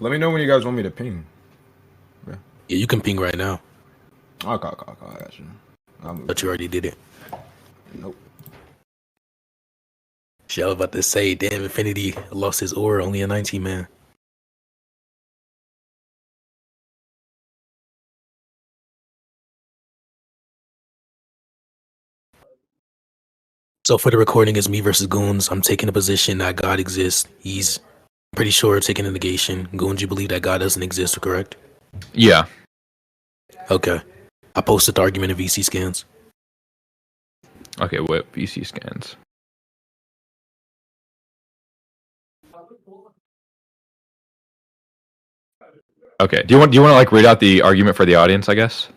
Let me know when you guys want me to ping. Yeah, you can ping right now. Okay, I got you. But you already did it. Nope. Shit, I was about to say, damn, Infinity lost his aura, only a 19 man. So for the recording, it's me versus Goons. I'm taking a position that God exists. He's pretty sure taking a negation. Goons, you believe that God doesn't exist, correct? Yeah. Okay. I posted the argument in VC scans. Okay, what VC scans? Okay. Do you want to like read out the argument for the audience, I guess?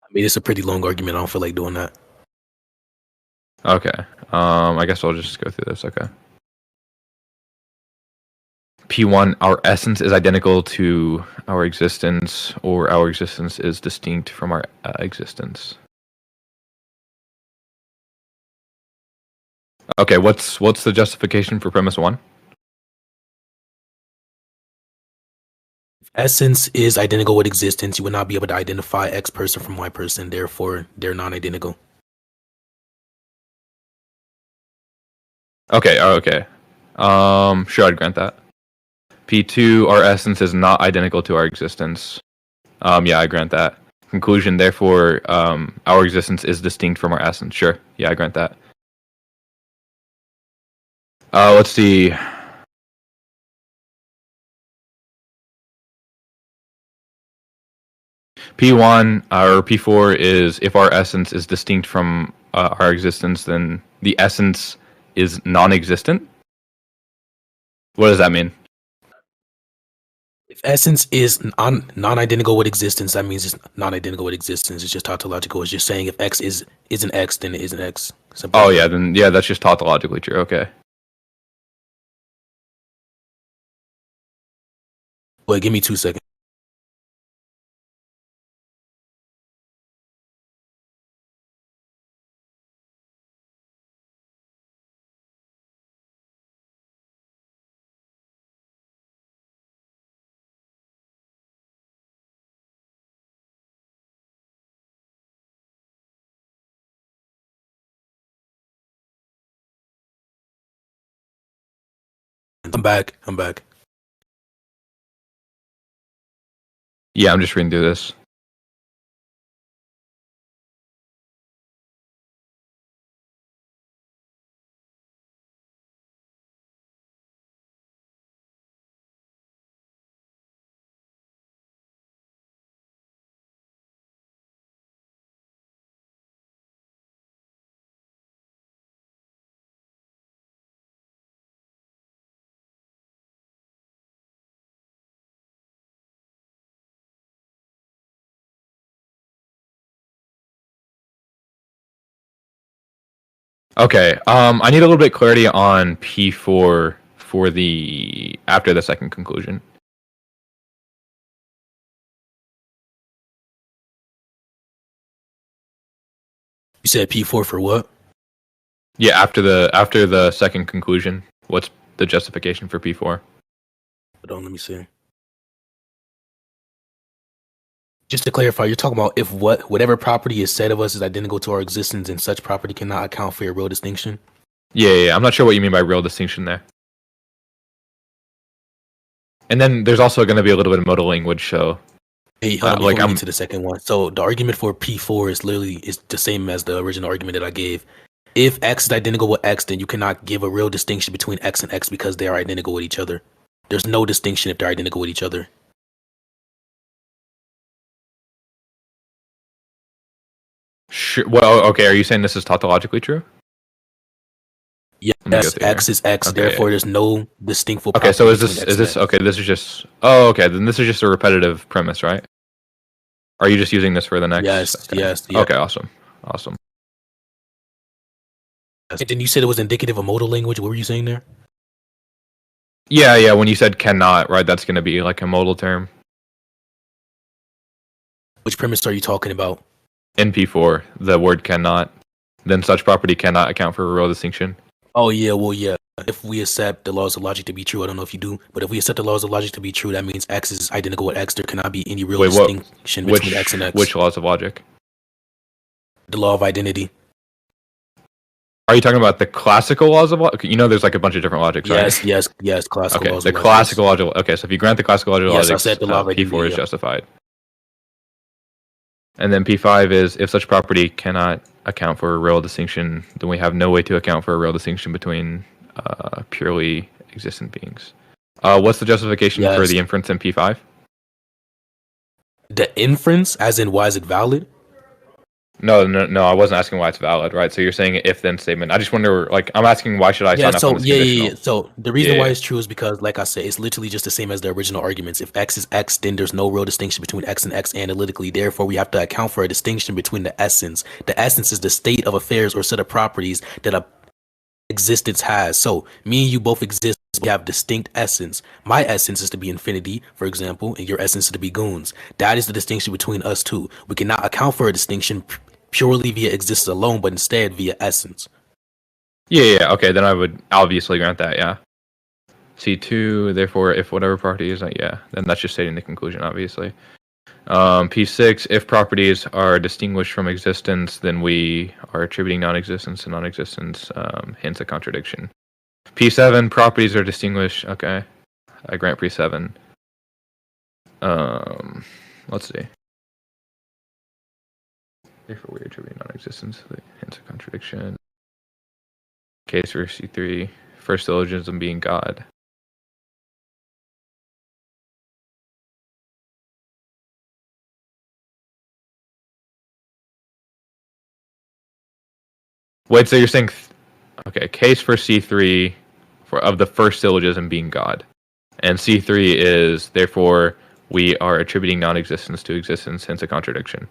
I mean, it's a pretty long argument. I don't feel like doing that. Okay. I guess I'll just go through this. Okay. P1, our essence is identical to our existence, or our existence is distinct from our existence. Okay, what's the justification for premise 1? Essence is identical with existence. You would not be able to identify X person from Y person. Therefore, they're non-identical. Okay. Okay. Sure, I'd grant that. P2, our essence is not identical to our existence. Yeah, I grant that. Conclusion, therefore, our existence is distinct from our essence. Sure. Yeah, I grant that. Let's see. P1 or P4 is if our essence is distinct from our existence, then the essence is non-existent. What does that mean? If essence is non-identical with existence, that means it's non-identical with existence. It's just tautological. It's just saying if X isn't X, then it isn't X. Simple. Oh yeah, then yeah, that's just tautologically true. Okay. Wait, give me 2 seconds. I'm back. Yeah, I'm just reading through this. Okay. I need a little bit clarity on P4 for the after the second conclusion. You said P4 for what? Yeah, after the second conclusion, what's the justification for P4? Hold on, let me see. Just to clarify, you're talking about if whatever property is said of us is identical to our existence, and such property cannot account for a real distinction. Yeah. I'm not sure what you mean by real distinction there. And then there's also going to be a little bit of modal language, so. Hey, hold on, before we get to the second one. So the argument for P4 is the same as the original argument that I gave. If X is identical with X, then you cannot give a real distinction between X and X because they are identical with each other. There's no distinction if they're identical with each other. Sure. Well, okay. Are you saying this is tautologically true? Yes, X is X. Okay. Therefore, there's no distinctful. Okay, so is this okay? This is just okay. Then this is just a repetitive premise, right? Are you just using this for the next? Yes. Okay, awesome. And then you said it was indicative of modal language. What were you saying there? Yeah. When you said cannot, right? That's going to be like a modal term. Which premise are you talking about? In P4, the word cannot. Then such property cannot account for a real distinction. Oh yeah, well yeah. if we accept the laws of logic to be true, I don't know if you do, but if we accept the laws of logic to be true, that means X is identical with X. There cannot be any real distinction between X and X. Which laws of logic? The law of identity. Are you talking about the classical laws of logic? You know, there's like a bunch of different logics, right? Yes. Classical laws. Okay, the classical logic. Okay, so if you grant the classical logic, yes, I said the law of identity, P4 is justified. And then P5 is if such property cannot account for a real distinction, then we have no way to account for a real distinction between purely existent beings. What's the justification for the inference in P5? The inference, as in why is it valid? No, I wasn't asking why it's valid, right? So you're saying if-then statement. I just wonder, like, I'm asking why should I sign up on this conditional? So the reason why it's true is because, like I said, it's literally just the same as the original arguments. If X is X, then there's no real distinction between X and X analytically. Therefore, we have to account for a distinction between the essence. The essence is the state of affairs or set of properties that a existence has. So me and you both exist. We have distinct essence. My essence is to be infinity, for example, and your essence is to be goons. That is the distinction between us two. We cannot account for a distinction purely via existence alone, but instead via essence. Yeah. Okay, then I would obviously grant that. Yeah. C2. Therefore, if whatever property is, then that's just stating the conclusion, obviously. P6. If properties are distinguished from existence, then we are attributing non-existence to non-existence. Hence a contradiction. P7. Properties are distinguished. Okay, I grant P7. Let's see. Therefore, we attribute non-existence, hence a contradiction. Case for C3, first syllogism being God. Wait, so you're saying, okay, case for C3 of the first syllogism being God. And C3 is, therefore, we are attributing non-existence to existence, hence a contradiction.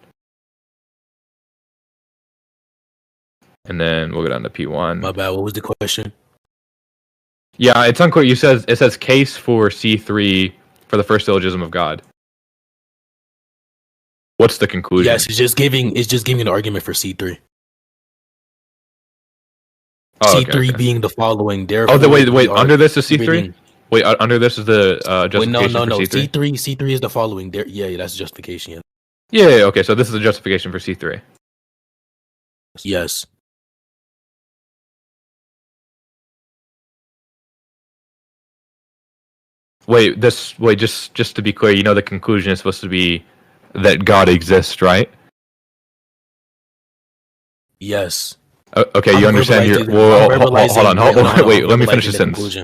And then we'll go down to P1. My bad, what was the question? Yeah, it's unclear. It says case for C3 for the first syllogism of God. What's the conclusion? Yes, it's just giving an argument for C3. C3 okay. Being the following. Therefore, wait. Under this is C3. Wait, under this is the justification. No. For C3? C3 is the following. Yeah, that's justification. Yeah. Okay, so this is the justification for C3. Yes. Just to be clear, you know the conclusion is supposed to be that God exists, right? Yes. Okay, you understand your... hold on. Wait, let me finish the sentence.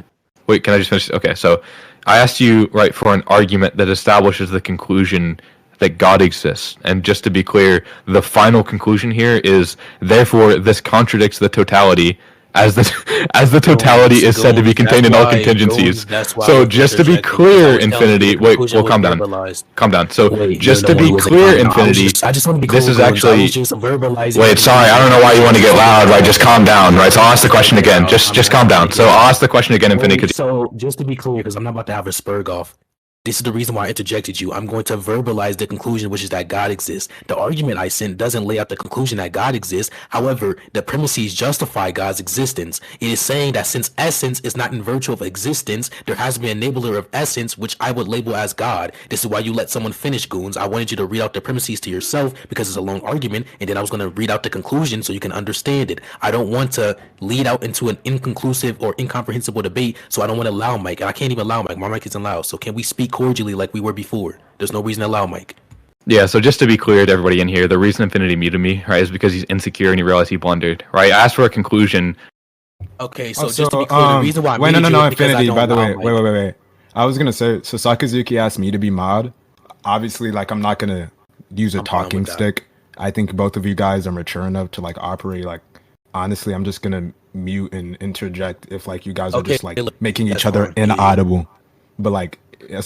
Wait, can I just finish? Okay, so I asked you, right, for an argument that establishes the conclusion that God exists. And just to be clear, the final conclusion here is, therefore, this contradicts the totality as the totality is said to be contained in all contingencies. So just to be clear, Infinity. Wait, well, calm down. So just to be clear, Infinity. This is actually. Wait, sorry, I don't know why you want to get loud. Right, just calm down. Right, so I'll ask the question again. Just calm down. So I'll ask the question again, Infinity. So just to be clear, because I'm not about to have a spurg off. This is the reason why I interjected you. I'm going to verbalize the conclusion, which is that God exists. The argument I sent doesn't lay out the conclusion that God exists. However, the premises justify God's existence. It is saying that since essence is not in virtue of existence, there has to be an enabler of essence, which I would label as God. This is why you let someone finish, Goons. I wanted you to read out the premises to yourself because it's a long argument, and then I was going to read out the conclusion so you can understand it. I don't want to lead out into an inconclusive or incomprehensible debate, so I don't want to allow Mike. And I can't even allow Mike. My mic isn't loud. So can we speak cordially like we were before? There's no reason to allow Mike. Yeah, so just to be clear to everybody in here, the reason Infinity muted me, right, is because he's insecure and he realized he blundered, right? I asked for a conclusion. Okay, so just to be clear, the reason why no, Infinity, by the way, wait. I was gonna say, so Sakazuki asked me to be mod. Obviously, like, I'm not gonna use a talking stick. I think both of you guys are mature enough to, like, operate, like, honestly, I'm just gonna mute and interject if, like, you guys are just, like, making each other inaudible. But, like,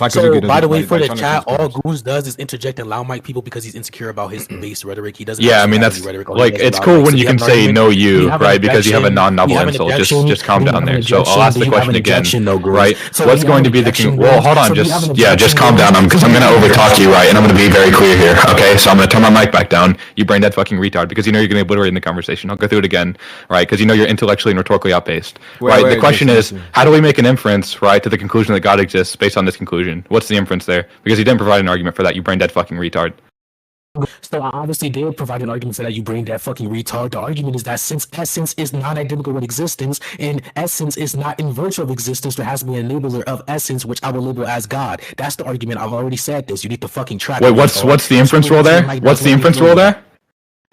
So, by the way, for the trying to chat, all finish. Goons does is interject and loud mic people because he's insecure about his base rhetoric. He doesn't. Yeah, I mean actually that's have any rhetoric. All he like does is it's loud cool mic. when So you do have can an say argument? no Do you you, have an right? Because you have a objection? Do you non-novel have an insult. objection? Just calm Do you down have an there. So I'll objection? ask Do the you have question an again, objection? No, Goons. right? So What's do you have going an to be the objection, well? Goons? Hold on, So do you have an just objection, calm down. Goons? Because I'm gonna overtalk you, right? And I'm gonna be very clear here. Okay, so I'm gonna turn my mic back down. You brain dead fucking retard, because you know you're gonna obliterate in the conversation. I'll go through it again, right? Because you know you're intellectually and rhetorically outpaced, right? The question is, how do we make an inference, right, to the conclusion that God exists based on this conclusion? What's the inference there? Because you didn't provide an argument for that. You brain dead fucking retard. So I obviously did provide an argument for that. You bring that fucking retard. The argument is that since essence is not identical with existence, and essence is not in virtue of existence, there has to be an enabler of essence, which I will label as God. That's the argument. I've already said this. You need to fucking track. Wait, what's the inference rule there? What's the inference rule there?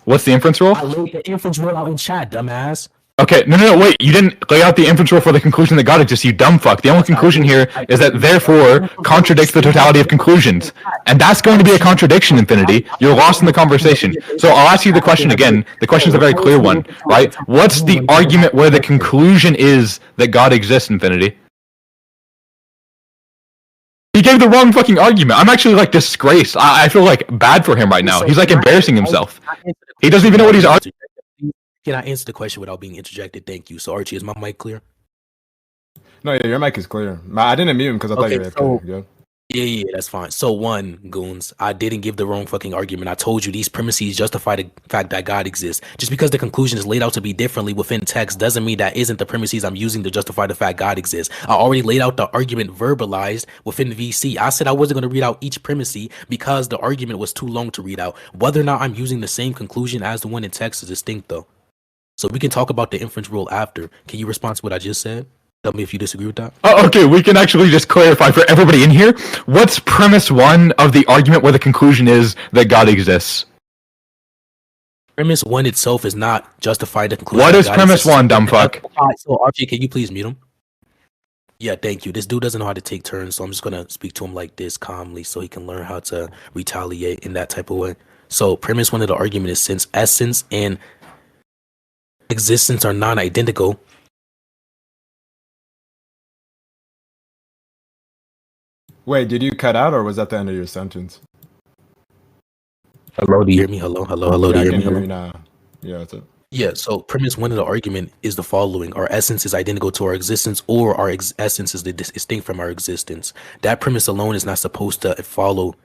What's the inference rule? I laid the inference rule out in chat, dumbass. Okay, no, wait. You didn't lay out the inference rule for the conclusion that God exists, you dumb fuck. The only conclusion here is that therefore contradicts the totality of conclusions. And that's going to be a contradiction, Infinity. You're lost in the conversation. So I'll ask you the question again. The question is a very clear one, right? What's the argument where the conclusion is that God exists, Infinity? He gave the wrong fucking argument. I'm actually like disgraced. I feel like bad for him right now. He's like embarrassing himself. He doesn't even know what he's arguing. Can I answer the question without being interjected? Thank you. So Archie, is my mic clear? No, yeah, your mic is clear. I didn't mute him because I thought you were clear. Yeah, that's fine. So one, Goons, I didn't give the wrong fucking argument. I told you these premises justify the fact that God exists. Just because the conclusion is laid out to be differently within text doesn't mean that isn't the premises I'm using to justify the fact God exists. I already laid out the argument verbalized within VC. I said I wasn't going to read out each premise because the argument was too long to read out. Whether or not I'm using the same conclusion as the one in text is distinct though. So we can talk about the inference rule after. Can you respond to what I just said? Tell me if you disagree with that. Oh, okay, we can actually just clarify for everybody in here. What's premise one of the argument where the conclusion is that God exists? Premise one itself is not justifying the conclusion. What is premise one, dumb fuck? So Archie, can you please mute him? Yeah, thank you. This dude doesn't know how to take turns, so I'm just gonna speak to him like this calmly so he can learn how to retaliate in that type of way. So premise one of the argument is since essence and existence are non-identical. Wait, did you cut out or was that the end of your sentence? Hello, do you hear me? Hello, do you hear me? Hello? Now. Yeah, that's it. Yeah, so premise one of the argument is the following. Our essence is identical to our existence, or our essence is distinct from our existence. That premise alone is not supposed to follow,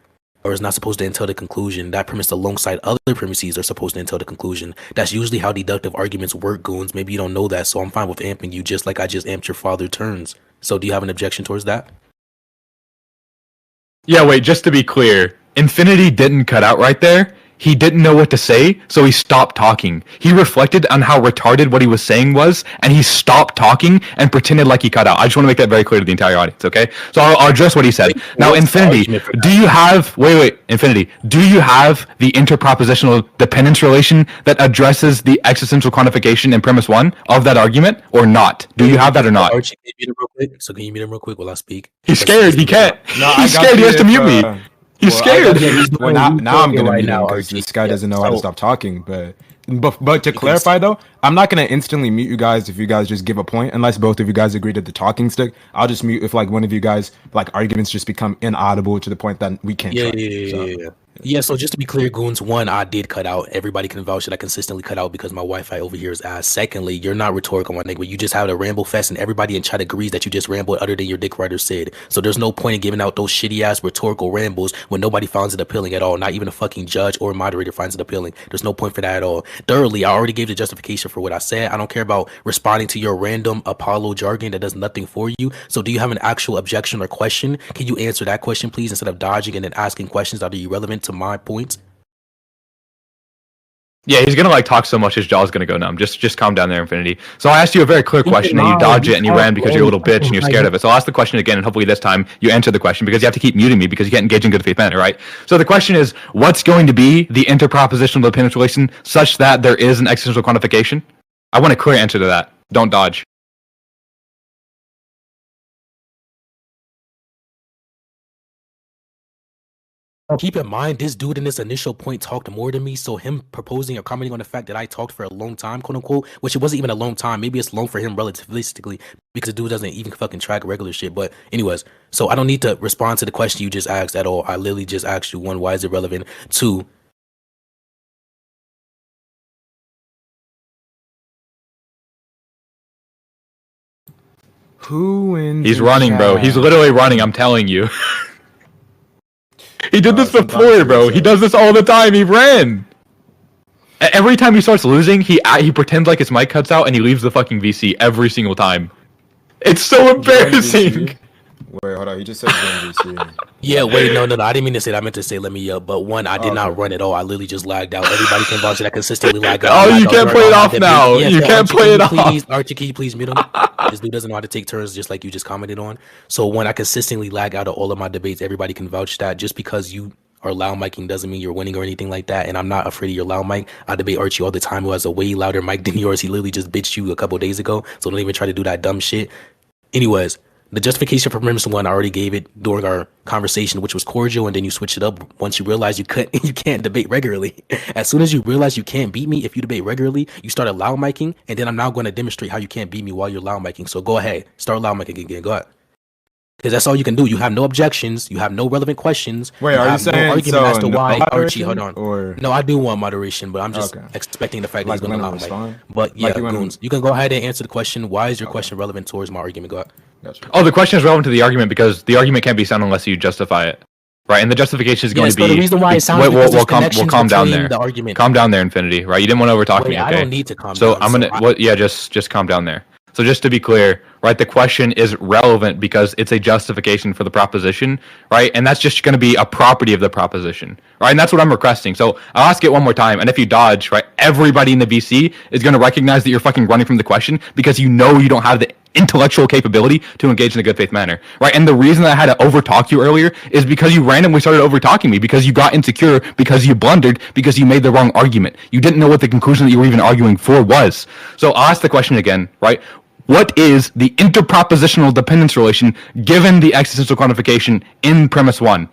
or is not supposed to entail the conclusion. That premise alongside other premises are supposed to entail the conclusion. That's usually how deductive arguments work, Goons. Maybe you don't know that, so I'm fine with amping you just like I just amped your father turns. So do you have an objection towards that? Yeah, wait, just to be clear, Infinity didn't cut out right there. He didn't know what to say, so he stopped talking. He reflected on how retarded what he was saying was, and he stopped talking and pretended like he cut out. I just want to make that very clear to the entire audience, okay? So I'll address what he said. Now, Infinity, do you have... Wait, Infinity. Do you have the interpropositional dependence relation that addresses the existential quantification in premise one of that argument, or not? Do you have that or not? Archie, can you mute him real quick? So can you mute him real quick while I speak? He's scared. He can't. No, He's scared. He has to mute me. He's scared. Well, now I'm gonna mute him because this guy doesn't know how to stop talking. But to clarify though, I'm not gonna instantly mute you guys if you guys just give a point, unless both of you guys agree to the talking stick. I'll just mute if like one of you guys like arguments just become inaudible to the point that we can't. Yeah, so just to be clear, Goons, one, I did cut out. Everybody can vouch that I consistently cut out because my Wi-Fi over here is ass. Secondly, you're not rhetorical, my nigga. You just have a ramble fest and everybody in chat agrees that you just rambled other than your dick writer said. So there's no point in giving out those shitty ass rhetorical rambles when nobody finds it appealing at all. Not even a fucking judge or moderator finds it appealing. There's no point for that at all. Thirdly, I already gave the justification for what I said. I don't care about responding to your random Apollo jargon that does nothing for you. So do you have an actual objection or question? Can you answer that question, please, instead of dodging and then asking questions that are irrelevant to my points? Yeah, he's gonna like talk so much his jaw's gonna go numb. Just calm down there, Infinity. So I asked you a very clear question and you dodge it and you ran because you're a little bitch and you're scared of it. So I'll ask the question again and hopefully this time you answer the question because you have to keep muting me because you can't engage in good faith manner, right? So the question is, what's going to be the interpropositional dependence relation such that there is an existential quantification? I want a clear answer to that. Don't dodge. Keep in mind, this dude in this initial point talked more than me, so him proposing or commenting on the fact that I talked for a long time, quote unquote, which it wasn't even a long time. Maybe it's long for him relativistically because the dude doesn't even fucking track regular shit. But anyways, so I don't need to respond to the question you just asked at all. I literally just asked you, one, why is it relevant? Two, who in He's the running, bro. He's chat? literally running. I'm telling you. He did this sometimes before, he bro. does He that. does this all the time. He ran. Every time he starts losing, he pretends like his mic cuts out and he leaves the fucking VC every single time. It's so embarrassing. Wait, hold on. He just said join VC. yeah, wait, no, I didn't mean to say that. I meant to say let me up. But one, I did not run at all. I literally just lagged out. Everybody can vouch that I consistently lag out. Oh, you can't play it off now. Yeah, You so can't Archie, play it please, off. Archie, can you please mute him? This dude doesn't know how to take turns, just like you just commented on. So when I consistently lag out of all of my debates, everybody can vouch that. Just because you are loud miking doesn't mean you're winning or anything like that. And I'm not afraid of your loud mic. I debate Archie all the time, who has a way louder mic than yours. He literally just bitched you a couple days ago. So don't even try to do that dumb shit. Anyways, the justification for premise one, I already gave it during our conversation, which was cordial, and then you switched it up once you realize you can't debate regularly. As soon as you realize you can't beat me if you debate regularly, you started loud miking, and then I'm now going to demonstrate how you can't beat me while you're loud miking. So go ahead, start loud miking again. Go ahead. Because that's all you can do. You have no objections. You have no relevant questions. Wait, are you have no saying argument so as to no why Archie? moderation, Hold on. or No, I do want moderation, but I'm just Okay. expecting the fact that like he's when going I to loud mic. respond? But yeah, Like you wanna- Goons, you can go ahead and answer the question. Why is your Okay. question relevant towards my argument? Go ahead. Gotcha. Oh, the question is relevant to the argument because the argument can't be sound unless you justify it, right? And the justification is going to So be. the reason why it sounds Wait, because there's we'll connections calm down between there. the argument. Calm down there, Infinity. Right? You didn't want to overtalk Wait, me. I Okay. don't need to calm So down. I'm gonna. Yeah, just calm down there. So just to be clear, right? The question is relevant because it's a justification for the proposition, right? And that's just going to be a property of the proposition, right? And that's what I'm requesting. So I'll ask it one more time, and if you dodge, right, everybody in the VC is going to recognize that you're fucking running from the question because you know you don't have the intellectual capability to engage in a good faith manner, right? And the reason that I had to overtalk you earlier is because you randomly started overtalking me, because you got insecure, because you blundered, because you made the wrong argument. You didn't know what the conclusion that you were even arguing for was. So I'll ask the question again, right? What is the interpropositional dependence relation given the existential quantification in premise one?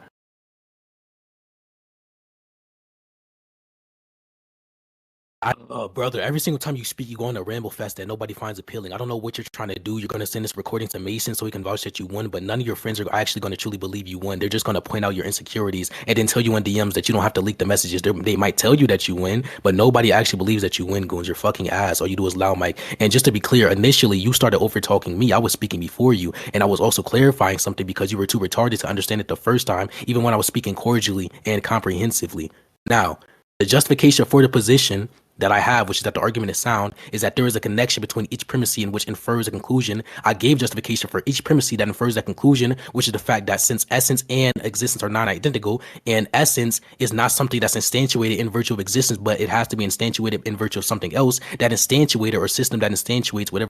Brother, every single time you speak, you go on a ramble fest that nobody finds appealing. I don't know what you're trying to do. You're going to send this recording to Mason so he can vouch that you won, but none of your friends are actually going to truly believe you won. They're just going to point out your insecurities and then tell you in DMs that you don't have to leak the messages. They might tell you that you win, but nobody actually believes that you win, Goons. You're fucking ass. All you do is loud mic. And just to be clear, initially, you started over talking me. I was speaking before you, and I was also clarifying something because you were too retarded to understand it the first time, even when I was speaking cordially and comprehensively. Now, the justification for the position that I have, which is that the argument is sound, is that there is a connection between each premise in which infers a conclusion. I gave justification for each premise that infers that conclusion, which is the fact that since essence and existence are non-identical, and essence is not something that's instantiated in virtue of existence, but it has to be instantiated in virtue of something else, that instantiator or system that instantiates whatever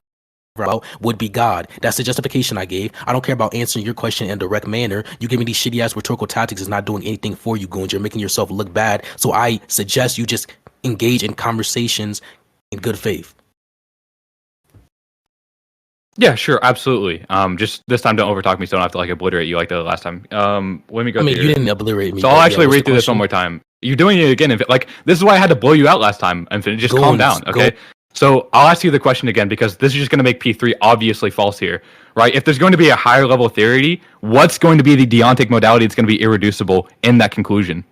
would be God. That's the justification I gave. I don't care about answering your question in a direct manner. You give me these shitty ass rhetorical tactics is not doing anything for you, Goons. You're making yourself look bad. So I suggest you just engage in conversations in good faith. Yeah, sure, absolutely. Just this time, don't overtalk me, so I don't have to like obliterate you like the last time. Let me go. I mean, through. you didn't obliterate me. So but I'll yeah, actually what's read the through this one question? more time. You're doing it again. Like this is why I had to blow you out last time. Infinite, just calm Goons, down, okay? So I'll ask you the question again because this is just going to make P3 obviously false here, right? If there's going to be a higher level theory, what's going to be the deontic modality that's going to be irreducible in that conclusion?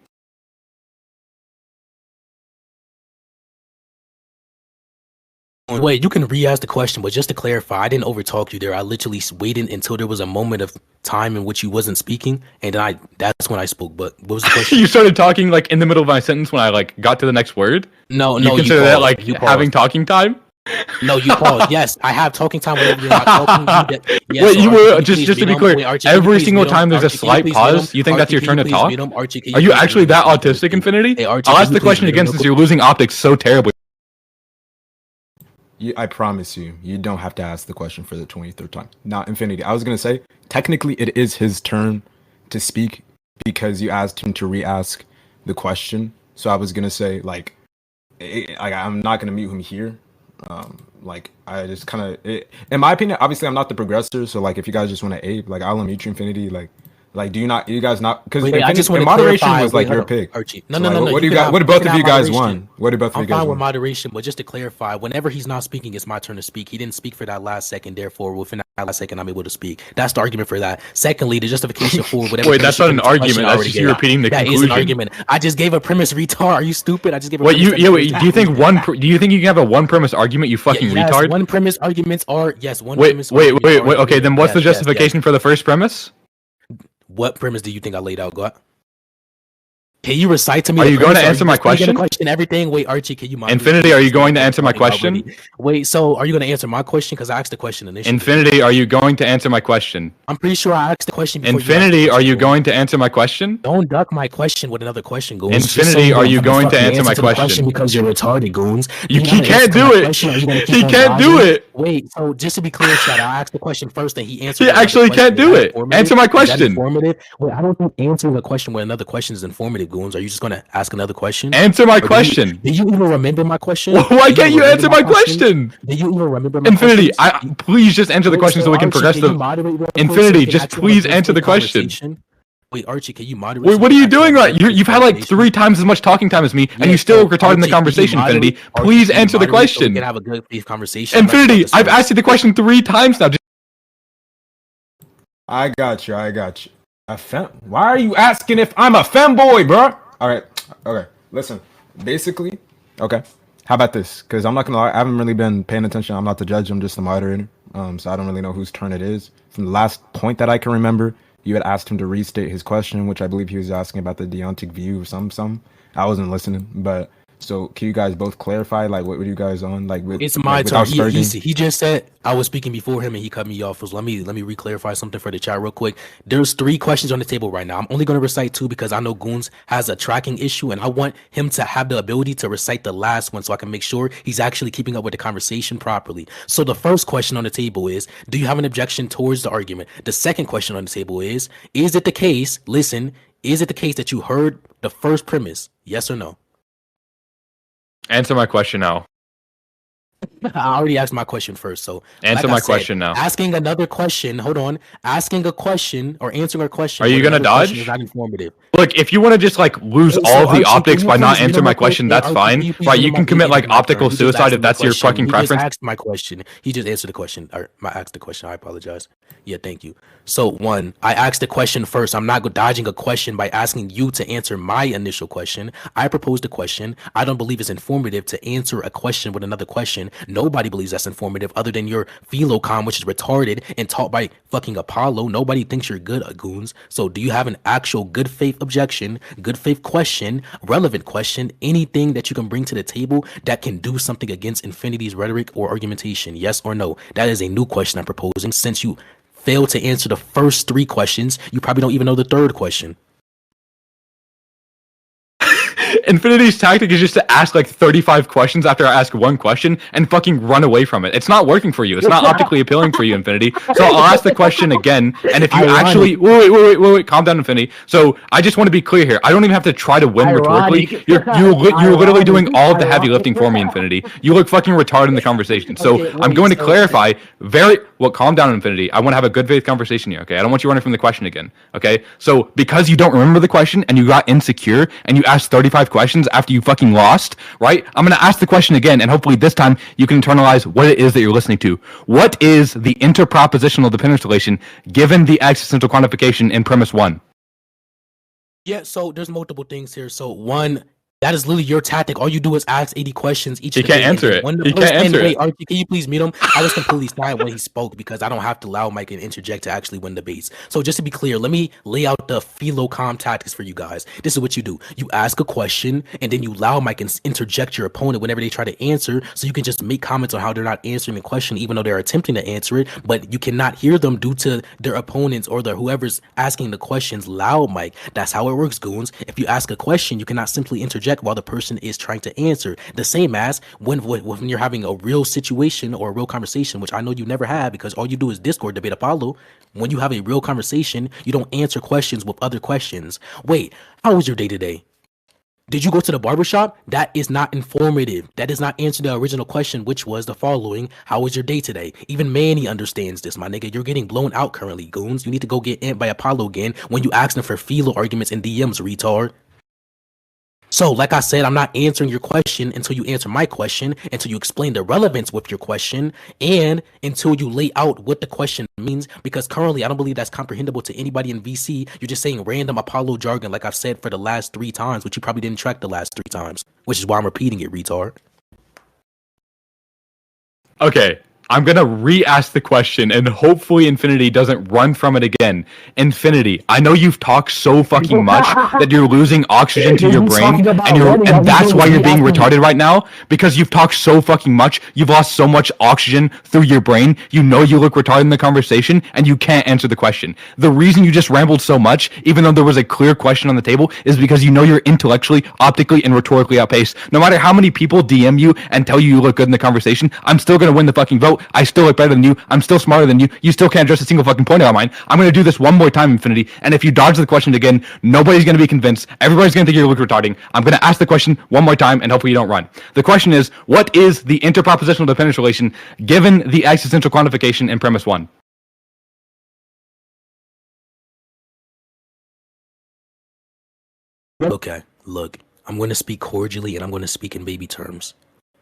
Wait, you can re-ask the question, but just to clarify, I didn't overtalk you there. I literally waited until there was a moment of time in which you wasn't speaking, and then that's when I spoke. But what was the question? You started talking like in the middle of my sentence when I like got to the next word. No, You consider that like having talking time? No, you paused. Yes, I have talking time whenever you're not talking. Yes, Wait, so you Archie, were can just please to be mute him? clear. Wait, Archie, can you Every please single mute him? time there's a Archie, can you slight please mute him? pause, you think that's Archie, your can turn you to please talk? mute him? Archie, can Are you please actually mute that him? autistic, Infinity? Hey, Archie, I'll can ask you the please question mute again him? since you're losing optics so terribly. I promise you don't have to ask the question for the 23rd time. Now, Infinity, I was going to say, technically it is his turn to speak because you asked him to re-ask the question. So I was going to say, like, I'm not going to mute him here. Like, I just kind of, in my opinion, obviously I'm not the progressor. So, like, if you guys just want to ape, like, I'll unmute you, Infinity. Like, Like, do you not? You guys not? Because I just want to moderation clarify, was like your pick. Archie. No. What do you got? What did both of you guys want? What did both of you guys I'm fine with want? moderation, but just to clarify, whenever he's not speaking, it's my turn to speak. He didn't speak for that last second, therefore, within that last second, I'm able to speak. That's the argument for that. Secondly, the justification for whatever. Wait, that's not an argument. That's just you repeating the conclusion. That is an argument. I just gave a premise, retard. Are you stupid? I just gave a. Wait, do you think do you think you can have a one premise argument? You fucking retard. One premise arguments are yes. One wait, premise. Wait. Okay, then what's the justification for the first premise? What premise do you think I laid out? Go ahead. Can you recite to me? Are you going to answer my question? Everything. Wait, Archie, can you? Infinity, are you going to answer my question? Wait, so are you going to answer my question? Because I asked the question initially. Infinity, are you going to answer my question? I'm pretty sure I asked the question. Infinity, are you going to answer my question? Don't duck my question with another question, Goons. Infinity, are you going to answer my question? Because you're retarded, Goons. He can't do it. He can't do it. Wait, so just to be clear, Chad, I asked the question first, and he answered. He actually can't do it. Answer my question. Wait, I don't think answering a question with another question is informative, Goons. Are you just going to ask another question? Answer my question. Do you even remember my question? Why can't you answer my question? Do you even remember my Infinity, please just answer the question so we can progress the. Infinity, just please answer the question. Wait, Archie, can you moderate? Wait, what are you doing right? You've had like 3 times as much talking time as me, and you still retarding the conversation, Infinity. Please answer the question. We can have a good conversation. Infinity, I've asked you the question 3 times now. I got you. Why are you asking if I'm a femboy, bro? All right. Okay. Listen. Basically, okay. How about this? Because I'm not gonna lie, I haven't really been paying attention. I'm not the judge. I'm just the moderator. So I don't really know whose turn it is. From the last point that I can remember, you had asked him to restate his question, which I believe he was asking about the deontic view or some. I wasn't listening, but so can you guys both clarify, like, what were you guys on? Like, it's my turn. He just said I was speaking before him, and he cut me off. So let me re-clarify something for the chat real quick. There's 3 questions on the table right now. I'm only going to recite 2 because I know Goons has a tracking issue, and I want him to have the ability to recite the last one so I can make sure he's actually keeping up with the conversation properly. So the first question on the table is, do you have an objection towards the argument? The second question on the table is it the case? Listen, is it the case that you heard the first premise? Yes or no? Answer my question now. I already asked my question first, so answer my question now. Asking another question. Hold on. Asking a question or answering a question. Are you gonna dodge? Is not informative. Look, if you want to just like lose all of the optics by not answering my question, that's fine. Right? You can commit like optical suicide if that's your fucking preference. He just asked my question. He just answered the question. Or I asked the question. I apologize. Yeah, thank you. So I asked the question first. I'm not dodging a question by asking you to answer my initial question. I proposed a question. I don't believe it's informative to answer a question with another question. Nobody believes that's informative other than your philocom, which is retarded and taught by fucking Apollo. Nobody thinks you're good at Goons. So do you have an actual good faith objection, good faith question, relevant question, anything that you can bring to the table that can do something against Infinity's rhetoric or argumentation? Yes or no? That is a new question I'm proposing. Since you failed to answer the first 3 questions, you probably don't even know the third question. Infinity's tactic is just to ask like 35 questions after I ask 1 question and fucking run away from it. It's not working for you. It's not optically appealing for you, Infinity. So I'll ask the question again, and if you actually wait, calm down, Infinity. So I just want to be clear here. I don't even have to try to win rhetorically. You're literally doing all of the heavy lifting for me, Infinity. You look fucking retarded in the conversation. So I'm going to clarify calm down, Infinity. I want to have a good faith conversation here, okay? I don't want you running from the question again, okay? So because you don't remember the question and you got insecure and you asked 35 questions after you fucking lost, right? I'm going to ask the question again, and hopefully this time you can internalize what it is that you're listening to. What is the interpropositional dependence relation given the existential quantification in premise 1? Yeah, so there's multiple things here. So 1, that is literally your tactic. All you do is ask 80 questions each. He can't answer it. He can't answer it. Archie, can you please mute him? I was completely silent when he spoke because I don't have to allow Mike and interject to actually win debates. So just to be clear, let me lay out the philocom tactics for you guys. This is what you do. You ask a question and then you allow Mike and interject your opponent whenever they try to answer. So you can just make comments on how they're not answering the question, even though they're attempting to answer it, but you cannot hear them due to their opponents or whoever's asking the questions loud Mike. That's how it works, Goons. If you ask a question, you cannot simply interject while the person is trying to answer. The same as when you're having a real situation or a real conversation, which I know you never have because all you do is Discord debate Apollo. When you have a real conversation, you don't answer questions with other questions. Wait, how was your day today? Did you go to the barbershop? That is not informative. That does not answer the original question, which was the following: how was your day today? Even Manny understands this, my nigga. You're getting blown out currently, Goons. You need to go get in by Apollo again when you ask them for philo arguments in DMs, retard. So, like I said, I'm not answering your question until you answer my question, until you explain the relevance with your question, and until you lay out what the question means, because currently I don't believe that's comprehensible to anybody in VC. You're just saying random Apollo jargon, like I've said for the last 3 times, which you probably didn't track the last 3 times, which is why I'm repeating it, retard. Okay, I'm gonna re-ask the question, and hopefully Infinity doesn't run from it again. Infinity, I know you've talked so fucking much that you're losing oxygen to your brain, and that's why you're being retarded right now, because you've talked so fucking much, you've lost so much oxygen through your brain, you know you look retarded in the conversation, and you can't answer the question. The reason you just rambled so much, even though there was a clear question on the table, is because you know you're intellectually, optically, and rhetorically outpaced. No matter how many people DM you and tell you look good in the conversation, I'm still gonna win the fucking vote. I still look better than you. I'm still smarter than you. You still can't address a single fucking point about mine. I'm going to do this one more time, Infinity. And if you dodge the question again, nobody's going to be convinced. Everybody's going to think you look retarding. I'm going to ask the question one more time, and hopefully you don't run. The question is, what is the interpropositional dependence relation given the existential quantification in premise 1? Okay, look, I'm going to speak cordially, and I'm going to speak in baby terms.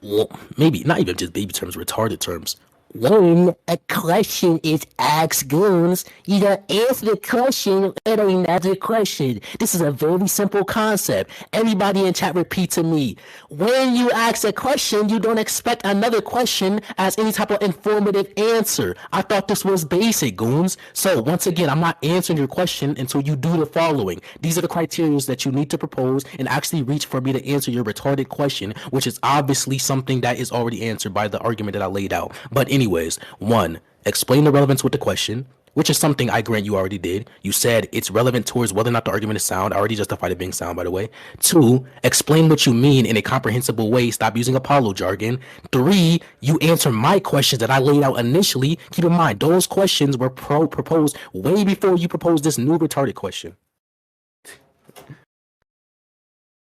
Well, maybe not even just baby terms, retarded terms. When a question is asked, Goons, you gotta answer the question with another question. This is a very simple concept. Everybody in chat repeat to me. When you ask a question, you don't expect another question as any type of informative answer. I thought this was basic, Goons. So once again, I'm not answering your question until you do the following. These are the criteria that you need to propose and actually reach for me to answer your retarded question, which is obviously something that is already answered by the argument that I laid out. But anyways, 1, explain the relevance with the question, which is something I grant you already did. You said it's relevant towards whether or not the argument is sound. I already justified it being sound, by the way. 2, explain what you mean in a comprehensible way. Stop using Apollo jargon. 3, you answer my questions that I laid out initially. Keep in mind, those questions were proposed way before you proposed this new retarded question.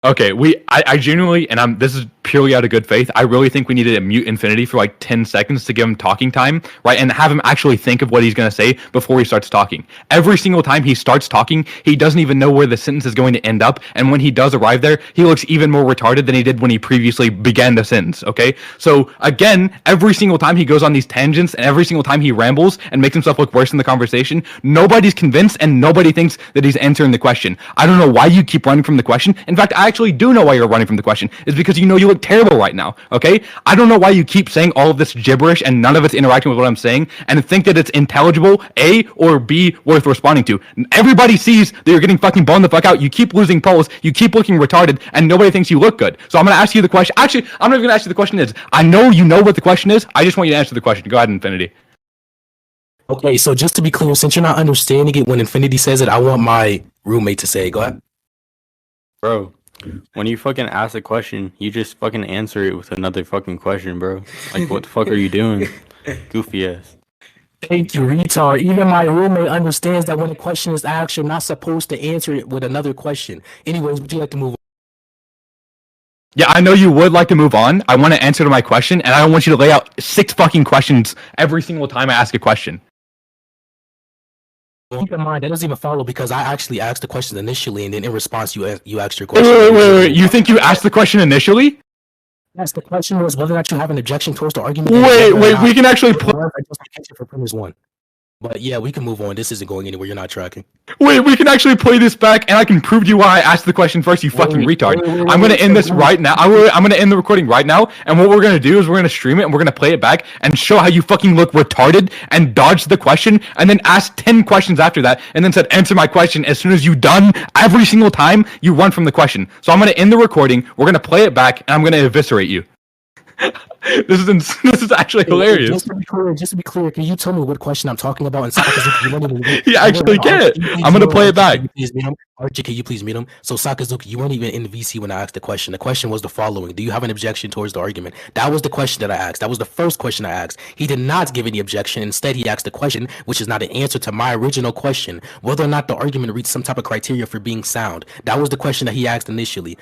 Okay, I genuinely, and this is purely out of good faith, I really think we need to mute Infinity for like 10 seconds to give him talking time, right? And have him actually think of what he's going to say before he starts talking. Every single time he starts talking, he doesn't even know where the sentence is going to end up. And when he does arrive there, he looks even more retarded than he did when he previously began the sentence, okay? So again, every single time he goes on these tangents and every single time he rambles and makes himself look worse in the conversation, nobody's convinced and nobody thinks that he's answering the question. I don't know why you keep running from the question. In fact, I actually do know why you're running from the question. It's because you know you look terrible right now, okay? I don't know why you keep saying all of this gibberish and none of it's interacting with what I'm saying and think that it's intelligible, A, or B, worth responding to. Everybody sees that you're getting fucking blown the fuck out. You keep losing polls, you keep looking retarded, and nobody thinks you look good. So I'm going to ask you the question. Actually, I'm not even going to ask you the question is. I know you know what the question is. I just want you to answer the question. Go ahead, Infinity. Okay, so just to be clear, since you're not understanding it when Infinity says it, I want my roommate to say it. Go ahead. Bro, when you fucking ask a question, you just fucking answer it with another fucking question, bro. Like, what the fuck are you doing? Goofy ass. Thank you, retard. Even my roommate understands that when a question is asked, you're not supposed to answer it with another question. Anyways, would you like to move on? Yeah, I know you would like to move on. I want to answer to my question, and I don't want you to lay out 6 fucking questions every single time I ask a question. Keep in mind, that doesn't even follow because I actually asked the question initially, and then in response, you asked your question. Wait. You think you asked the question initially? Yes, the question was whether or not you have an objection towards the argument. Wait, we can actually play. For premise 1. But yeah, we can move on. This isn't going anywhere. You're not tracking. Wait, we can actually play this back, and I can prove to you why I asked the question first, you fucking retard. I'm going to end this right now. I'm going to end the recording right now, and what we're going to do is we're going to stream it, and we're going to play it back and show how you fucking look retarded and dodge the question, and then ask 10 questions after that, and then said, answer my question as soon as you're done. Every single time, you run from the question. So I'm going to end the recording, we're going to play it back, and I'm going to eviscerate you. This is actually hilarious. Just to be clear, can you tell me what question I'm talking about? He actually can't. I'm gonna play it back. Archie, can you please meet him? So Sakazuki, you weren't even in the VC when I asked the question. The question was the following: do you have an objection towards the argument? That was the question that I asked. That was the first question I asked. He did not give any objection. Instead, he asked a question which is not an answer to my original question, whether or not the argument reached some type of criteria for being sound. That was the question that he asked initially.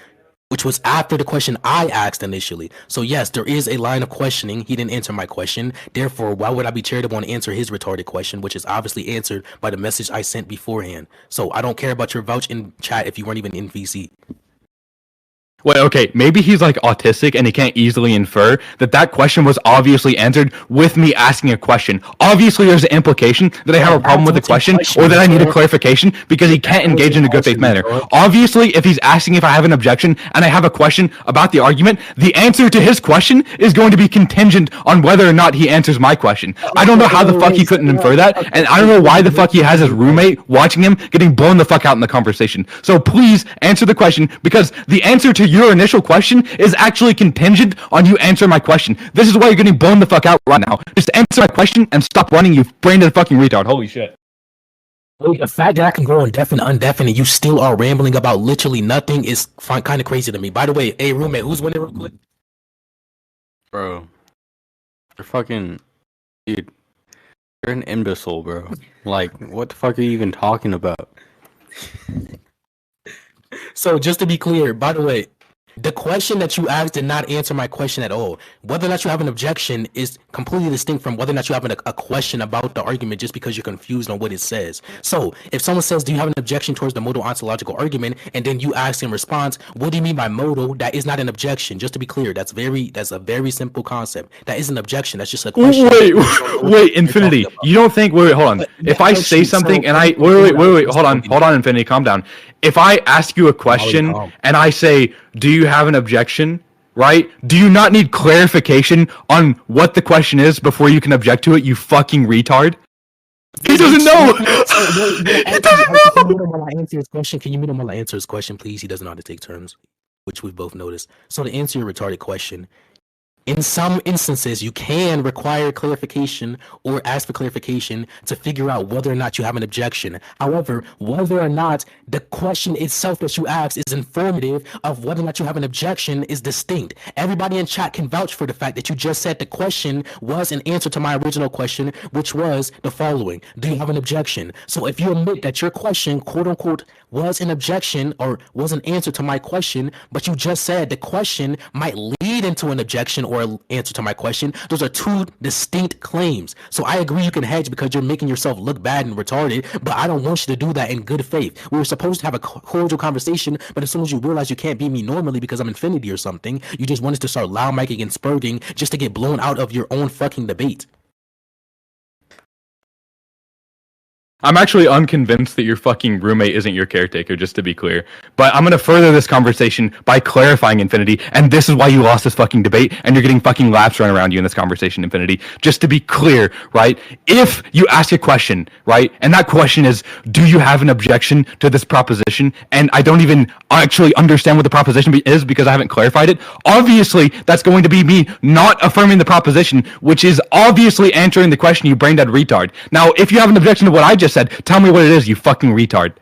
which was after the question I asked initially. So yes, there is a line of questioning. He didn't answer my question. Therefore, why would I be charitable and answer his retarded question, which is obviously answered by the message I sent beforehand? So I don't care about your vouch in chat if you weren't even in VC. Wait, okay, maybe he's like autistic and he can't easily infer that question was obviously answered with me asking a question. Obviously, there's an implication that I have a problem with the question or that I need a clarification because he can't engage in a good faith manner. Obviously, if he's asking if I have an objection and I have a question about the argument, the answer to his question is going to be contingent on whether or not he answers my question. I don't know how the fuck he couldn't infer that, and I don't know why the fuck he has his roommate watching him getting blown the fuck out in the conversation. So please answer the question, because the answer to your initial question is actually contingent on you answering my question. This is why you're getting blown the fuck out right now. Just answer my question and stop running, you brain-dead fucking retard. Holy shit. Wait, the fact that I can go indefinite, undefinite, you still are rambling about literally nothing is kind of crazy to me. By the way, hey roommate, who's winning real quick? Bro, you're fucking, dude, you're an imbecile, bro. Like, what the fuck are you even talking about? So just to be clear, by the way, the question that you asked did not answer my question at all. Whether or not you have an objection is completely distinct from whether or not you have a question about the argument just because you're confused on what it says. So if someone says, do you have an objection towards the modal ontological argument? And then you ask in response, what do you mean by modal? That is not an objection. Just to be clear, that's a very simple concept. That is an objection. That's just a question. Wait, Infinity. You don't think, wait, hold on. If I say something and I, wait, hold on, Infinity, calm down. If I ask you a question and I say, do you have an objection, right? Do you not need clarification on what the question is before you can object to it, you fucking retard? He doesn't know! He doesn't know! Can you mute him while I answer his question? Can you mute him while I answer his question, please? He doesn't know how to take turns, which we've both noticed. So to answer your retarded question, in some instances, you can require clarification or ask for clarification to figure out whether or not you have an objection. However, whether or not the question itself that you ask is informative of whether or not you have an objection is distinct. Everybody in chat can vouch for the fact that you just said the question was an answer to my original question, which was the following: do you have an objection? So if you admit that your question, quote unquote, was an objection or was an answer to my question, but you just said the question might lead into an objection or an answer to my question, those are two distinct claims. So I agree you can hedge because you're making yourself look bad and retarded, but I don't want you to do that in good faith. We were supposed to have a cordial conversation, but as soon as you realize you can't beat me normally because I'm Infinity or something, you just want us to start loud micing and spurging just to get blown out of your own fucking debate. I'm actually unconvinced that your fucking roommate isn't your caretaker, just to be clear. But I'm gonna further this conversation by clarifying, Infinity, and this is why you lost this fucking debate, and you're getting fucking laps run around you in this conversation, Infinity. Just to be clear, right? If you ask a question, right, and that question is, do you have an objection to this proposition? And I don't even actually understand what the proposition is because I haven't clarified it. Obviously, that's going to be me not affirming the proposition, which is obviously answering the question, you brain dead retard. Now, if you have an objection to what I just said, tell me what it is, you fucking retard.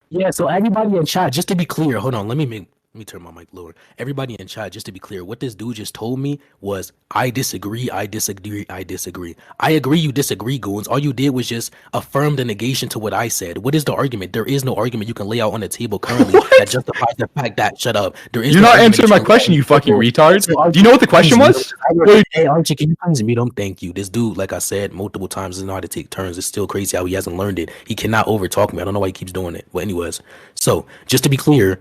Yeah, so everybody in chat, just to be clear, hold on, let me turn my mic lower. Everybody in chat, just to be clear, what this dude just told me was, I disagree, I disagree, I disagree. I agree you disagree, Goons. All you did was just affirm the negation to what I said. What is the argument? There is no argument you can lay out on the table currently that justifies the fact that, shut up. There is You're no not answering my question, you fucking retard. Do you know what the question was? Hey, Archie, can you please mute him? Thank you. This dude, like I said multiple times, doesn't know how to take turns. It's still crazy how he hasn't learned it. He cannot overtalk me. I don't know why he keeps doing it. But anyways, so just to be clear,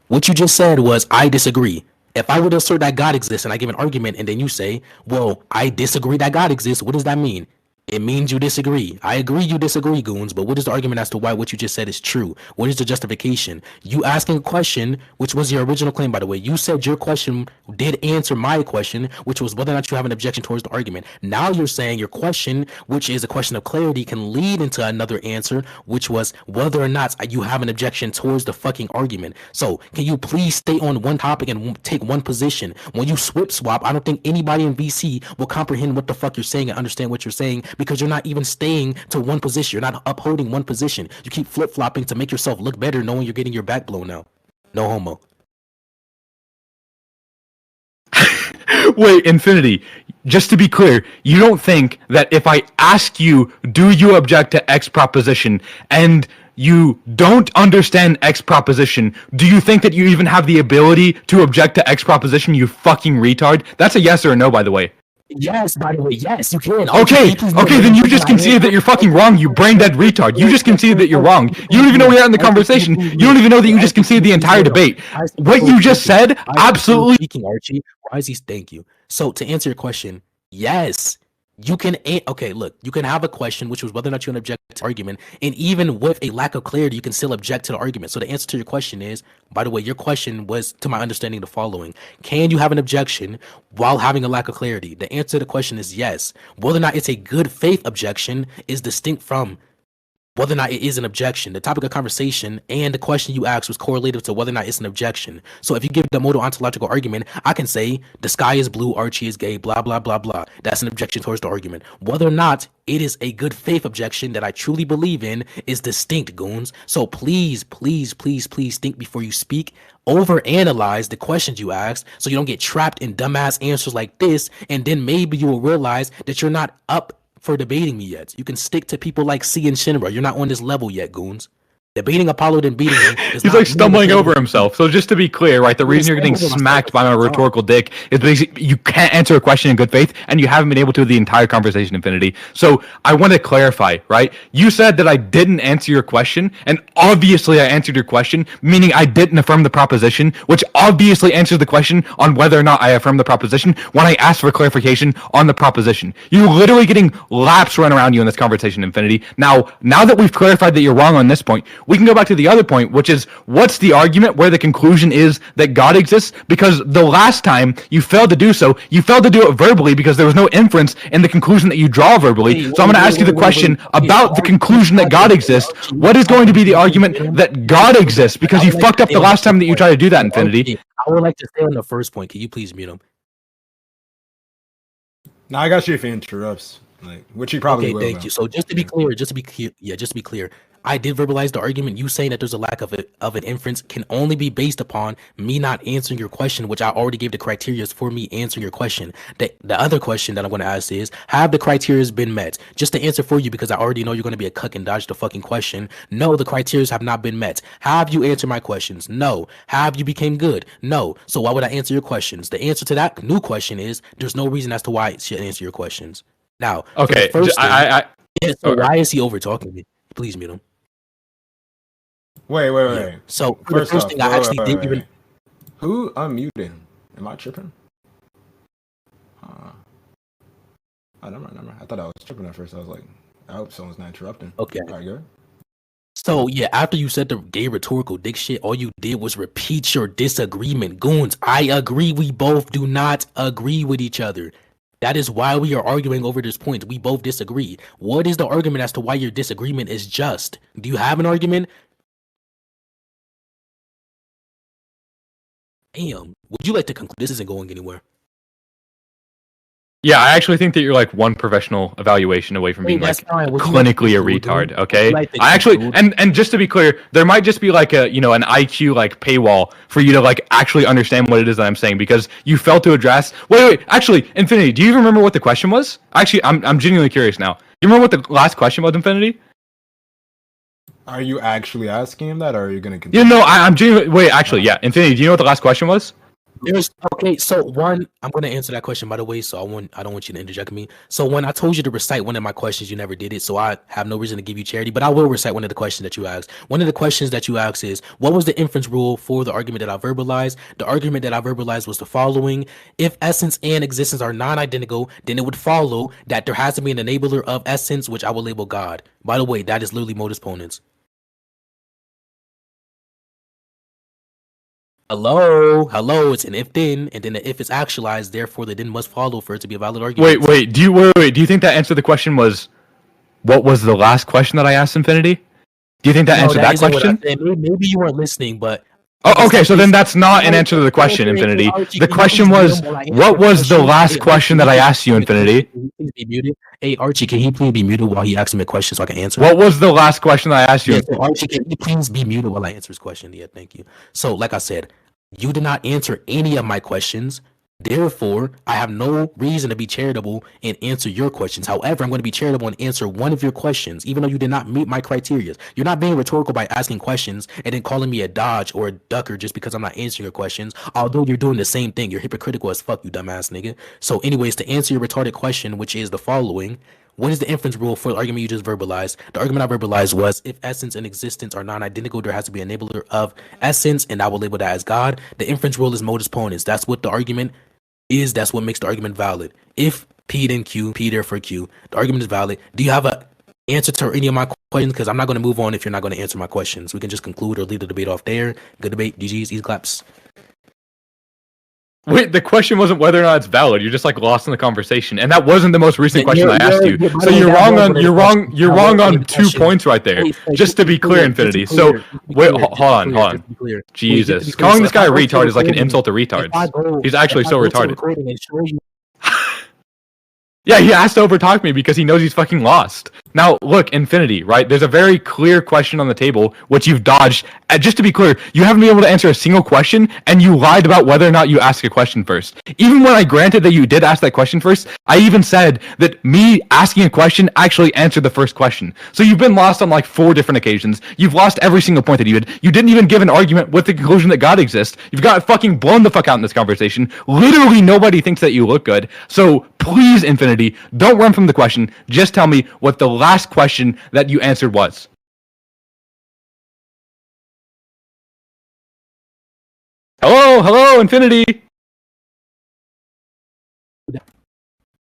what you just said was, I disagree. If I were to assert that God exists and I give an argument and then you say, well, I disagree that God exists, what does that mean? It means you disagree. I agree you disagree, Goons, but what is the argument as to why what you just said is true? What is the justification? You asking a question, which was your original claim, by the way. You said your question did answer my question, which was whether or not you have an objection towards the argument. Now you're saying your question, which is a question of clarity, can lead into another answer, which was whether or not you have an objection towards the fucking argument. So can you please stay on one topic and take one position? When you swap, I don't think anybody in VC will comprehend what the fuck you're saying and understand what you're saying, because you're not even staying to one position. You're not upholding one position. You keep flip-flopping to make yourself look better, knowing you're getting your back blown out. No homo. Wait, Infinity, just to be clear, you don't think that if I ask you, do you object to X proposition, and you don't understand X proposition, do you think that you even have the ability to object to X proposition, you fucking retard? That's a yes or a no, by the way. Yes, by the way, yes, you can. Okay, then you just conceded that you're fucking wrong, you brain dead retard. You just conceded that you're wrong. You don't even know we're in the conversation. You don't even know that you just conceded the entire debate. What you just said, absolutely. Speaking, Archie, why is he? Thank you. So to answer your question, yes. You can okay. Look, you can have a question, which was whether or not you can object to argument, and even with a lack of clarity, you can still object to the argument. So the answer to your question is, by the way, your question was, to my understanding, the following: can you have an objection while having a lack of clarity? The answer to the question is yes. Whether or not it's a good faith objection is distinct from whether or not it is an objection. The topic of conversation and the question you asked was correlated to whether or not it's an objection. So if you give the modal ontological argument, I can say the sky is blue, Archie is gay, blah, blah, blah, blah. That's an objection towards the argument. Whether or not it is a good faith objection that I truly believe in is distinct, goons. So please, please, please, please think before you speak. Overanalyze the questions you asked so you don't get trapped in dumbass answers like this, and then maybe you will realize that you're not up for debating me yet. You can stick to people like C and Shinra. You're not on this level yet, goons. Debating Apollo than beating him. He's like stumbling over himself. So just to be clear, right, the reason you're getting smacked by my rhetorical dick is basically you can't answer a question in good faith, and you haven't been able to the entire conversation, Infinity. So I want to clarify, right? You said that I didn't answer your question, and obviously I answered your question, meaning I didn't affirm the proposition, which obviously answers the question on whether or not I affirm the proposition when I asked for clarification on the proposition. You're literally getting laps run around you in this conversation, Infinity. Now that we've clarified that you're wrong on this point, we can go back to the other point, which is what's the argument where the conclusion is that God exists? Because the last time you failed to do so, you failed to do it verbally because there was no inference in the conclusion that you draw verbally. So I'm going to ask you the question about the conclusion that God exists. What is going to be the argument that God exists? Because you fucked up the last time that you tried to do that, Infinity. I would like to stay on the first point. Can you please mute him? Now I got you if he interrupts, like, which he probably will. Okay, thank you. So just to be clear, I did verbalize the argument. You saying that there's a lack of an inference can only be based upon me not answering your question, which I already gave the criteria for me answering your question. The other question that I'm going to ask is, have the criteria been met? Just to answer for you, because I already know you're going to be a cuck and dodge the fucking question. No, the criteria have not been met. Have you answered my questions? No. Have you became good? No. So why would I answer your questions? The answer to that new question is there's no reason as to why I should answer your questions. Now, okay, why is he over talking me? Please mute him. Wait. Yeah. So first the first off, thing I actually didn't even. Who unmuted him? Am I tripping? Never mind. I thought I was tripping at first. I was like, I hope someone's not interrupting. Okay. All right, good. So yeah, after you said the gay rhetorical dick shit, all you did was repeat your disagreement. Goons, I agree. We both do not agree with each other. That is why we are arguing over this point. We both disagree. What is the argument as to why your disagreement is just? Do you have an argument? Damn. Would you like to conclude? This isn't going anywhere. Yeah, I actually think that you're like one professional evaluation away from being like clinically a retard. Okay, I actually and just to be clear, there might just be like a an IQ like paywall for you to like actually understand what it is that I'm saying, because you failed to address. Wait. Actually, Infinity, do you even remember what the question was? Actually, I'm genuinely curious now. You remember what the last question was, Infinity? Are you actually asking him that, or are you gonna continue? Yeah, no, I'm genuinely. Wait, actually, yeah, Infinity, do you know what the last question was? So one, I'm gonna answer that question, by the way. So I don't want you to interject me. So when I told you to recite one of my questions, you never did it. So I have no reason to give you charity, but I will recite one of the questions that you asked. One of the questions that you asked is, what was the inference rule for the argument that I verbalized? The argument that I verbalized was the following: if essence and existence are non-identical, then it would follow that there has to be an enabler of essence, which I will label God. By the way, that is literally modus ponens. Hello, it's an if then, and then the if is actualized, therefore the then must follow for it to be a valid argument. Wait, do you think that answer to the question was, what was the last question that I asked, Infinity? Do you think that answered that question? Maybe you weren't listening, but... Oh, okay, so then that's not an answer to the question, Infinity. The question was, what was the last question that I asked you, Infinity? Please be muted. Hey, Archie, can he please be muted while he asks me a question so I can answer? What was the last question that I asked you? Yeah, so Archie, can you please be muted while I answer his question? Yeah, thank you. So, like I said, you did not answer any of my questions. Therefore, I have no reason to be charitable and answer your questions. However, I'm going to be charitable and answer one of your questions, even though you did not meet my criteria. You're not being rhetorical by asking questions and then calling me a dodge or a ducker just because I'm not answering your questions. Although you're doing the same thing. You're hypocritical as fuck, you dumbass nigga. So anyways, to answer your retarded question, which is the following. What is the inference rule for the argument you just verbalized? The argument I verbalized was if essence and existence are non-identical, there has to be an enabler of essence, and I will label that as God. The inference rule is modus ponens. That's what the argument is. That's what makes the argument valid. If P then Q, P therefore Q, the argument is valid. Do you have an answer to any of my questions? Because I'm not going to move on if you're not going to answer my questions. We can just conclude or leave the debate off there. Good debate. GG's, easy claps. Wait, the question wasn't whether or not it's valid. You're just like lost in the conversation, and that wasn't the most recent question I asked you. So you're wrong on 2 points right there. Just to be clear, Infinity. So wait, hold on. Jesus, calling this guy a retard is like an insult to retards. He's actually so retarded. Yeah, he has to overtalk me because he knows he's fucking lost. Now, look, Infinity, right? There's a very clear question on the table, which you've dodged. Just to be clear, you haven't been able to answer a single question, and you lied about whether or not you asked a question first. Even when I granted that you did ask that question first, I even said that me asking a question actually answered the first question. So you've been lost on like 4 different occasions. You've lost every single point that you had. You didn't even give an argument with the conclusion that God exists. You've got fucking blown the fuck out in this conversation. Literally nobody thinks that you look good. So please, Infinity, don't run from the question. Just tell me what the last question that you answered was. Hello, Infinity.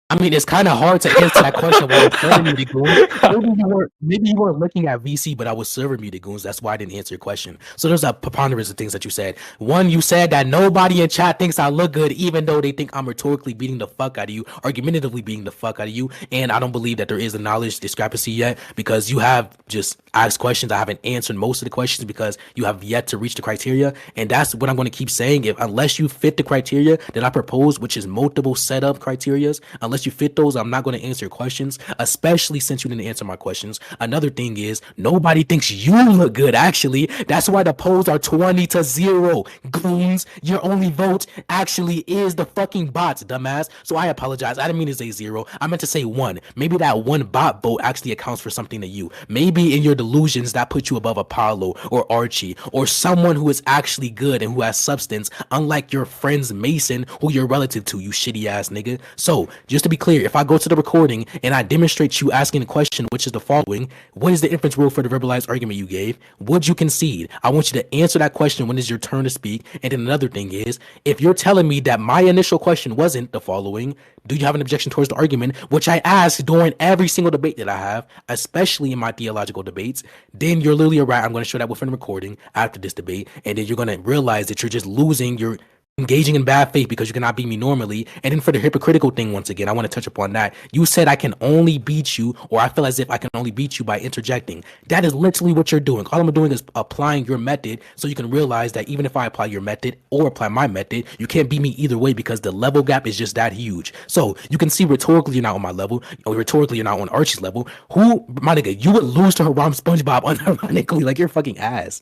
I mean, it's kind of hard to answer that question while serving me the goons. Maybe you weren't looking at VC, but I was serving me the goons. That's why I didn't answer your question. So there's a preponderance of things that you said. One, you said that nobody in chat thinks I look good, even though they think I'm rhetorically beating the fuck out of you, argumentatively beating the fuck out of you. And I don't believe that there is a knowledge discrepancy yet because you have just asked questions. I haven't answered most of the questions because you have yet to reach the criteria. And that's what I'm going to keep saying. Unless you fit the criteria that I propose, which is multiple setup criterias, unless you fit those, I'm not going to answer your questions, especially since you didn't answer my questions. Another thing is nobody thinks you look good, actually. That's why the polls are 20-0. Goons, your only vote actually is the fucking bots, dumbass. So I apologize. I didn't mean to say 0. I meant to say 1. Maybe that one bot vote actually accounts for something to you. Maybe in your delusions that puts you above Apollo or Archie or someone who is actually good and who has substance, unlike your friends Mason, who you're relative to, you shitty ass nigga. So just to be clear, if I go to the recording and I demonstrate you asking the question, which is the following: what is the inference rule for the verbalized argument you gave? Would you concede? I want you to answer that question when it's your turn to speak. And then another thing is, if you're telling me that my initial question wasn't the following, do you have an objection towards the argument, which I ask during every single debate that I have, especially in my theological debates, then you're literally right. I'm going to show that within the recording after this debate, and then you're going to realize that you're just losing your engaging in bad faith because you cannot beat me normally. And then for the hypocritical thing, once again, I want to touch upon that. You said I can only beat you, or I feel as if I can only beat you by interjecting. That is literally what you're doing. All I'm doing is applying your method so you can realize that even if I apply your method or apply my method, you can't beat me either way because the level gap is just that huge. So you can see rhetorically you're not on my level, or rhetorically you're not on Archie's level. Who, my nigga, you would lose to Haram SpongeBob unironically, like you're fucking ass.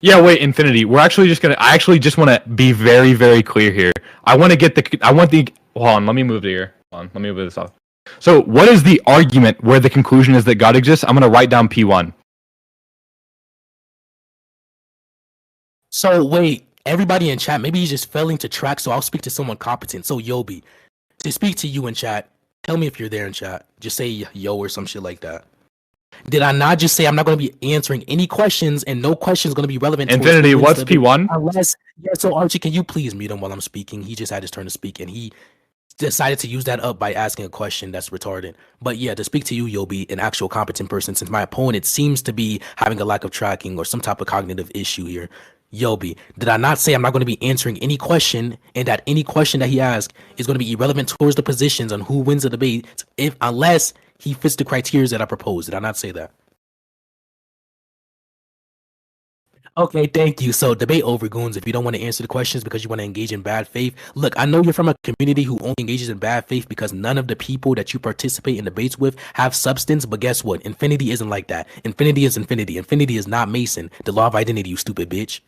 Yeah, wait, Infinity. I actually just want to be very, very clear here. Hold on, let me move to here. Hold on, let me move this off. So, what is the argument where the conclusion is that God exists? I'm going to write down P1. So, wait, everybody in chat, maybe he's just failing to track, so I'll speak to someone competent. So, Yobi, to speak to you in chat, tell me if you're there in chat. Just say yo or some shit like that. Did I not just say I'm not going to be answering any questions and no question is going to be relevant? Infinity, what's P1? So Archie, can you please mute him while I'm speaking? He just had his turn to speak and he decided to use that up by asking a question that's retarded. But yeah, to speak to you, you'll be an actual competent person since my opponent seems to be having a lack of tracking or some type of cognitive issue here. Yobi, did I not say I'm not going to be answering any question and that any question that he asks is going to be irrelevant towards the positions on who wins the debate unless he fits the criteria that I proposed? Did I not say that? Okay, thank you. So debate over, Goons. If you don't want to answer the questions because you want to engage in bad faith, look, I know you're from a community who only engages in bad faith because none of the people that you participate in debates with have substance. But guess what? Infinity isn't like that. Infinity is infinity. Infinity is not Mason. The law of identity, you stupid bitch.